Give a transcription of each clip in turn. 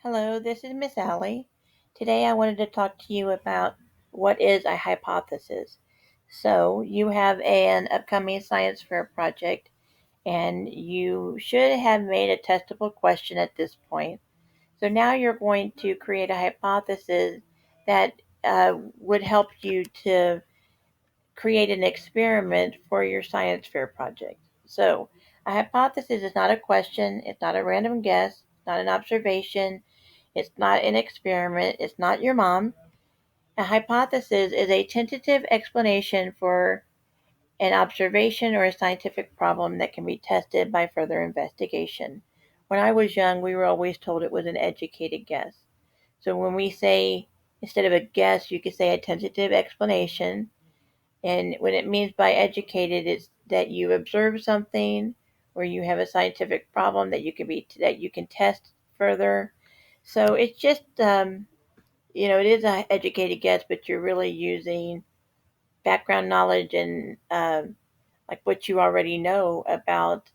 Hello, this is Miss Allie. Today I wanted to talk to you about what is a hypothesis. So, you have an upcoming science fair project, and you should have made a testable question at this point. So, now you're going to create a hypothesis that would help you to create an experiment for your science fair project. So, a hypothesis is not a question, it's not a random guess, it's not an observation, it's not an experiment, it's not your mom. A hypothesis is a tentative explanation for an observation or a scientific problem that can be tested by further investigation. When I was young, we were always told it was an educated guess. So when we say, instead of a guess, you could say a tentative explanation. And what it means by educated is that you observe something or you have a scientific problem that you can test further. So it's just it is an educated guess, but you're really using background knowledge and like what you already know about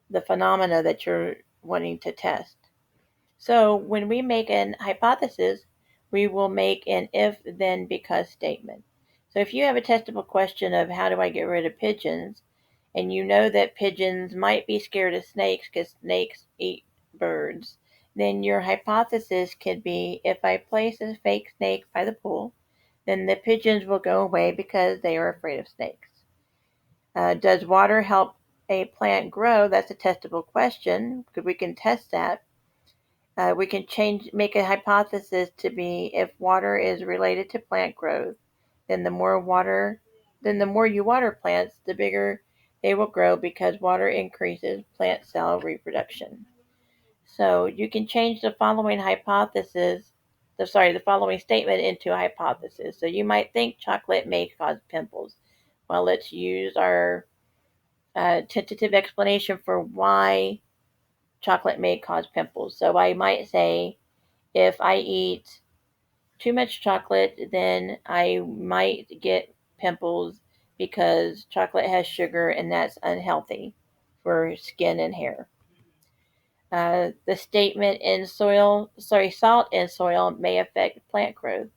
the phenomena that you're wanting to test. So when we make an hypothesis, we will make an if then because statement. So if you have a testable question of how do I get rid of pigeons, and you know that pigeons might be scared of snakes because snakes eat birds, then your hypothesis could be if I place a fake snake by the pool, then the pigeons will go away because they are afraid of snakes. Does water help a plant grow? That's a testable question because we can test that. We can make a hypothesis to be if water is related to plant growth, then the more you water plants, the bigger they will grow because water increases plant cell reproduction. So you can change the following statement into a hypothesis. So you might think chocolate may cause pimples. Well, let's use our tentative explanation for why chocolate may cause pimples. So I might say, if I eat too much chocolate, then I might get pimples because chocolate has sugar and that's unhealthy for skin and hair. The statement salt in soil may affect plant growth.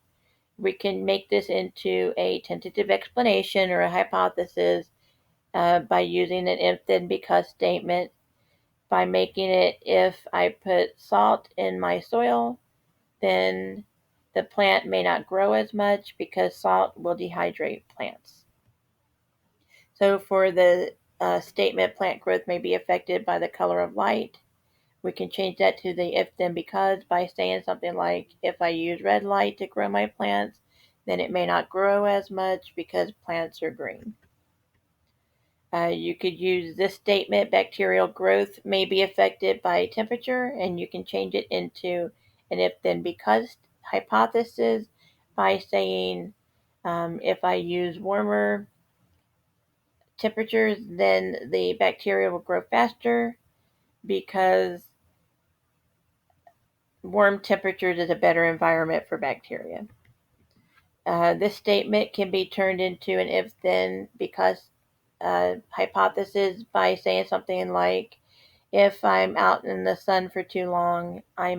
We can make this into a tentative explanation or a hypothesis by using an if then because statement, by making it if I put salt in my soil, then the plant may not grow as much because salt will dehydrate plants. So for the statement, plant growth may be affected by the color of light, we can change that to the if then because by saying something like, if I use red light to grow my plants, then it may not grow as much because plants are green. You could use this statement, bacterial growth may be affected by temperature, and you can change it into an if then because hypothesis by saying, if I use warmer temperatures, then the bacteria will grow faster because warm temperatures is a better environment for bacteria. This statement can be turned into an if then because hypothesis by saying something like, if I'm out in the sun for too long, I